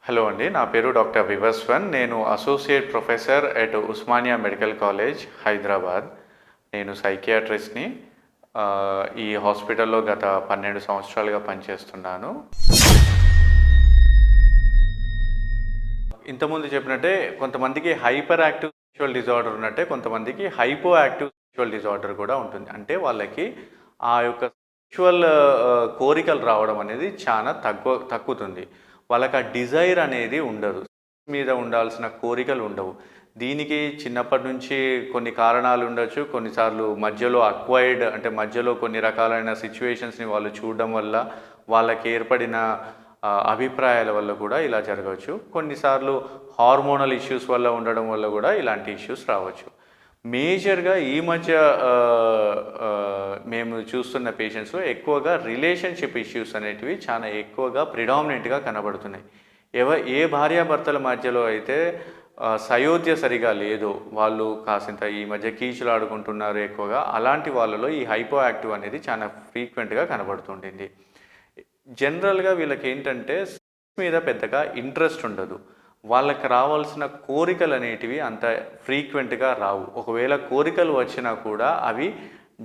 Hello అండి. నా పేరు డాక్టర్ వివస్వన్. నేను associate professor at Osmania medical college, Hyderabad. నేను సైకియాట్రిస్ట్‌ని. ఈ హాస్పిటల్‌లో గత 12 సంవత్సరాలుగా పనిచేస్తున్నాను. ఇంతకుముందు చెప్పినట్టే కొంతమందికి హైపర్ యాక్టివ్ సెక్షువల్ డిజార్డర్ ఉన్నట్టే కొంతమందికి హైపో యాక్టివ్ సెక్షువల్ డిజార్డర్ కూడా ఉంటుంది. అంటే వాళ్ళకి ఆ యొక్క సెక్షువల్ కోరికలు రావడం అనేది చాలా తగ్గుతుంది. వాళ్ళకి ఆ డిజైర్ అనేది ఉండదు. మీద ఉండాల్సిన కోరికలు ఉండవు. దీనికి చిన్నప్పటి నుంచి కొన్ని కారణాలు ఉండొచ్చు. కొన్నిసార్లు మధ్యలో అక్వైర్డ్ అంటే మధ్యలో కొన్ని రకాలైన సిచ్యువేషన్స్‌ని వాళ్ళు చూడడం వల్ల వాళ్ళకి ఏర్పడిన అభిప్రాయాల వల్ల కూడా ఇలా జరగవచ్చు. కొన్నిసార్లు హార్మోనల్ ఇష్యూస్ వల్ల ఉండడం వల్ల కూడా ఇలాంటి ఇష్యూస్ రావచ్చు. మేజర్‌గా ఈ మధ్య మేము చూస్తున్న పేషెంట్స్‌లో ఎక్కువగా రిలేషన్‌షిప్ ఇష్యూస్ అనేటివి చాలా ఎక్కువగా ప్రిడామినెంట్‌గా కనబడుతున్నాయి. ఏ భార్యాభర్తల మధ్యలో అయితే సయోధ్య సరిగా లేదు, వాళ్ళు కాసింత ఈ మధ్య కీచులాడుకుంటున్నారు ఎక్కువగా, అలాంటి వాళ్ళలో ఈ హైపో యాక్టివ్ అనేది చాలా ఫ్రీక్వెంట్‌గా కనబడుతుంటుంది. జనరల్‌గా వీళ్ళకేంటంటే సెక్స్ మీద పెద్దగా ఇంట్రెస్ట్ ఉండదు. వాళ్ళకి రావాల్సిన కోరికలనేటివి అంత ఫ్రీక్వెంట్‌గా రావు. ఒకవేళ కోరికలు వచ్చినా కూడా అవి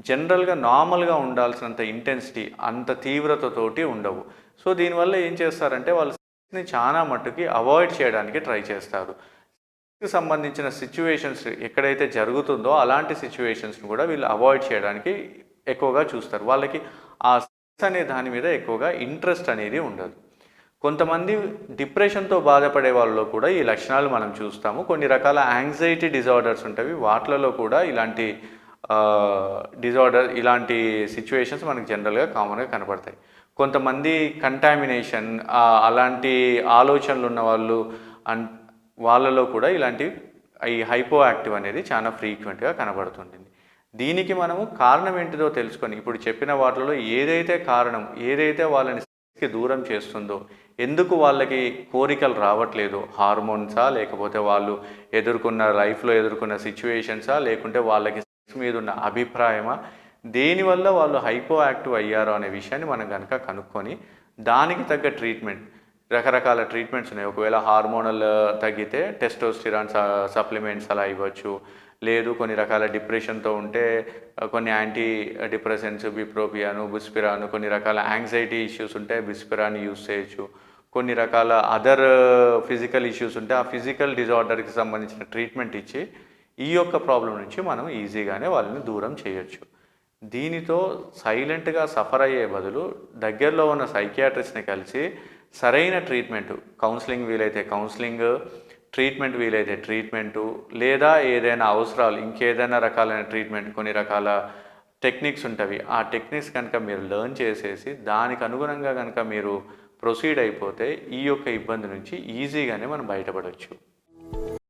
జనరల్‌గా నార్మల్‌గా ఉండాల్సినంత ఇంటెన్సిటీ, అంత తీవ్రతతోటి ఉండవు. సో, దీనివల్ల ఏం చేస్తారంటే వాళ్ళు సెక్స్‌ని చాలా మట్టుకి అవాయిడ్ చేయడానికి ట్రై చేస్తారు. సెక్స్‌కి సంబంధించిన సిట్యుయేషన్స్ ఎక్కడైతే జరుగుతుందో అలాంటి సిట్యుయేషన్స్‌ని కూడా వీళ్ళు అవాయిడ్ చేయడానికి ఎక్కువగా చూస్తారు. వాళ్ళకి ఆ సెక్స్ అనే దాని మీద ఎక్కువగా ఇంట్రెస్ట్ అనేది ఉండదు. కొంతమంది డిప్రెషన్‌తో బాధపడే వాళ్ళలో కూడా ఈ లక్షణాలు మనం చూస్తాము. కొన్ని రకాల యాంగ్జైటీ డిజార్డర్స్ ఉంటవి. వాటిలలో కూడా ఇలాంటి ఇలాంటి సిట్యుయేషన్స్ మనకు జనరల్‌గా కామన్‌గా కనపడతాయి. కొంతమంది కంటామినేషన్ అలాంటి ఆలోచనలు ఉన్నవాళ్ళు వాళ్ళలో కూడా ఈ హైపో యాక్టివ్ అనేది చాలా ఫ్రీక్వెంట్‌గా కనబడుతుంటుంది. దీనికి మనము కారణం ఏంటిదో తెలుసుకొని, ఇప్పుడు చెప్పిన వాటిలో ఏదైతే కారణం, ఏదైతే వాళ్ళని సెక్స్‌కి దూరం చేస్తుందో, ఎందుకు వాళ్ళకి కోరికలు రావట్లేదు, హార్మోన్సా, లేకపోతే వాళ్ళు లైఫ్‌లో ఎదుర్కొన్న సిట్యుయేషన్సా, లేకుంటే వాళ్ళకి సెక్స్ మీద ఉన్న అభిప్రాయమా, దేనివల్ల వాళ్ళు హైపో యాక్టివ్ అయ్యారో అనే విషయాన్ని మనం కనుక కనుక్కొని దానికి తగ్గ ట్రీట్మెంట్, రకరకాల ట్రీట్మెంట్స్ ఉన్నాయి. ఒకవేళ హార్మోనల్ తగ్గితే టెస్టోస్టిరాన్ సప్లిమెంట్స్ అలా ఇవ్వచ్చు. లేదు కొన్ని రకాల డిప్రెషన్‌తో ఉంటే కొన్ని యాంటీ డిప్రెసెంట్స్, బిప్రోపియాను, బుస్పిరాను, కొన్ని రకాల యాంగ్జైటీ ఇష్యూస్ ఉంటే బిస్పిరాన్ యూజ్ చేయొచ్చు. కొన్ని రకాల అదర్ ఫిజికల్ ఇష్యూస్ ఉంటే ఆ ఫిజికల్ డిజార్డర్‌కి సంబంధించిన ట్రీట్మెంట్ ఇచ్చి ఈ యొక్క ప్రాబ్లమ్ నుంచి మనం ఈజీగానే వాళ్ళని దూరం చేయొచ్చు. దీనితో సైలెంట్‌గా సఫర్ అయ్యే బదులు దగ్గరలో ఉన్న సైకియాట్రిస్ట్‌ని కలిసి సరైన ట్రీట్మెంటు, కౌన్సిలింగ్ వీలైతే కౌన్సిలింగ్, ట్రీట్మెంట్ వీలైతే ట్రీట్మెంటు, లేదా ఏదైనా అవసరాలు ఇంకేదైనా రకాలైన ట్రీట్మెంట్, కొన్ని రకాల టెక్నిక్స్ ఉంటవి. ఆ టెక్నిక్స్ కనుక మీరు లెర్న్ చేసేసి దానికి అనుగుణంగా కనుక మీరు ప్రొసీడ్ అయిపోతే ఈ యొక్క ఇబ్బంది నుంచి ఈజీగానే మనం బయటపడొచ్చు.